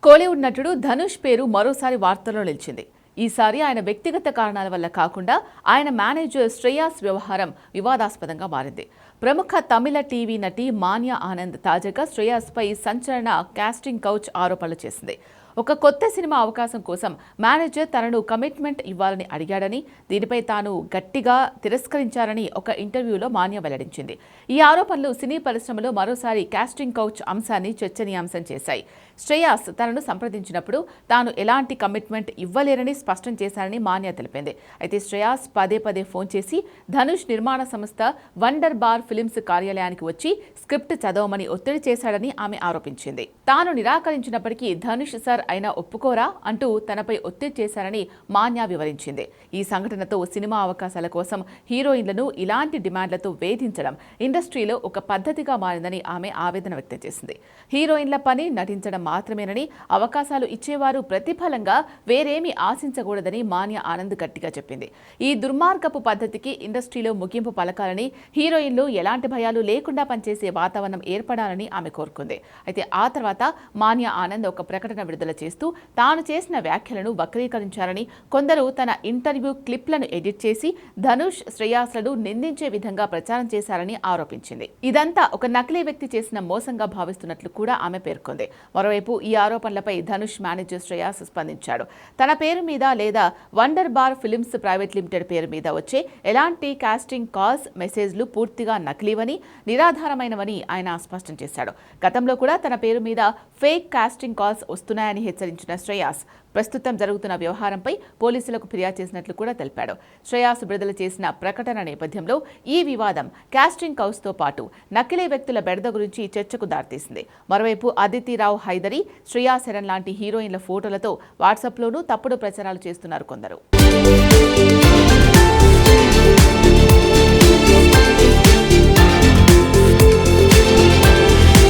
కోలీవుడ్ నటుడు ధనుష్ పేరు మరోసారి వార్తల్లో నిలిచింది. ఈసారి ఆయన వ్యక్తిగత కారణాల వల్ల కాకుండా ఆయన మేనేజర్ శ్రేయాస్ వ్యవహారం వివాదాస్పదంగా మారింది. ప్రముఖ తమిళ టీవీ నటి మాన్యా ఆనంద్ తాజాగా శ్రేయాస్పై సంచలన కాస్టింగ్ కౌచ్ ఆరోపణలు చేసింది. ఒక కొత్త సినిమా అవకాశం కోసం మేనేజర్ తనను కమిట్మెంట్ ఇవ్వాలని అడిగాడని, దీనిపై తాను గట్టిగా తిరస్కరించారని ఒక ఇంటర్వ్యూలో మాన్యా వెల్లడించింది. ఈ ఆరోపణలు సినీ పరిశ్రమలో మరోసారి కాస్టింగ్ కౌచ్ అంశాన్ని చర్చనీయాంశం చేశాయి. శ్రేయాస్ తనను సంప్రదించినప్పుడు తాను ఎలాంటి కమిట్మెంట్ ఇవ్వలేరని స్పష్టం చేశారని మాన్యా తెలిపింది. అయితే శ్రేయాస్ పదే ఫోన్ చేసి ధనుష్ నిర్మాణ సంస్థ వండర్ బార్ ఫిల్మ్స్ కార్యాలయానికి వచ్చి స్క్రిప్ట్ చదవమని ఒత్తిడి చేశాడని ఆమె ఆరోపించింది. తాను నిరాకరించినప్పటికీ ధనుష్ సార్ అయినా ఒప్పుకోరా అంటూ తనపై ఒత్తిడి చేశారని మాన్యా వివరించింది. ఈ సంఘటనతో సినిమా అవకాశాల కోసం హీరోయిన్లను ఇలాంటి డిమాండ్లతో వేధించడం ఇండస్ట్రీలో ఒక పద్ధతిగా మారిందని ఆమె ఆవేదన వ్యక్తం చేసింది. హీరోయిన్ల పని నటించడం మాత్రమేనని, అవకాశాలు ఇచ్చేవారు ప్రతిఫలంగా వేరేమీ ఆశించకూడదని మాన్యా ఆనంద్ గట్టిగా చెప్పింది. ఈ దుర్మార్గపు పద్ధతికి ఇండస్ట్రీలో ముగింపు పలకాలని, హీరోయిన్లు ఎలాంటి భయాలు లేకుండా పనిచేసే వాతావరణం ఏర్పడాలని ఆమె కోరుకుంది. అయితే ఆ తర్వాత మాన్యా ఆనంద్ ఒక ప్రకటన విడుదల చేస్తూ తాను చేసిన వ్యాఖ్యలను వక్రీకరించారని, కొందరు తన ఇంటర్వ్యూ క్లిప్లను ఎడిట్ చేసి ధనుష్ శ్రేయాస్లను నిందించే విధంగా ప్రచారం చేశారని ఆరోపించింది. ఇదంతా ఒక నకిలీ వ్యక్తి చేసిన మోసంగా భావిస్తున్నట్లు కూడా ఆమె పేర్కొంది. మరోవైపు ఈ ఆరోపణలపై ధనుష్ మేనేజర్ శ్రేయాస్ స్పందించాడు. తన పేరు మీద లేదా wonder bar films private limited పేరు మీద వచ్చే ఎలాంటి కాస్టింగ్ కాల్స్, మెసేజ్లు పూర్తిగా నకిలీవని, నిరాధారమైనవని ఆయన స్పష్టం చేశాడు. గతంలో కూడా తన పేరు మీద ఫేక్ కాస్టింగ్ కాల్స్ వస్తున్నాయని హెచ్చరించిన శ్రేయాస్ ప్రస్తుతం జరుగుతున్న వ్యవహారంపై పోలీసులకు ఫిర్యాదు చేసినట్లు కూడా తెలిపాడు. శ్రేయాస్ విడుదల చేసిన ప్రకటన నేపథ్యంలో ఈ వివాదం కాస్టింగ్ కౌచ్తో పాటు నకిలీ వ్యక్తుల బెడద గురించి చర్చకు దారితీసింది. మరోవైపు అదితి రావు హైదరి, శ్రేయా శరణ్ లాంటి హీరోయిన్ల ఫోటోలతో వాట్సాప్లోనూ తప్పుడు ప్రచారాలు చేస్తున్నారు కొందరు.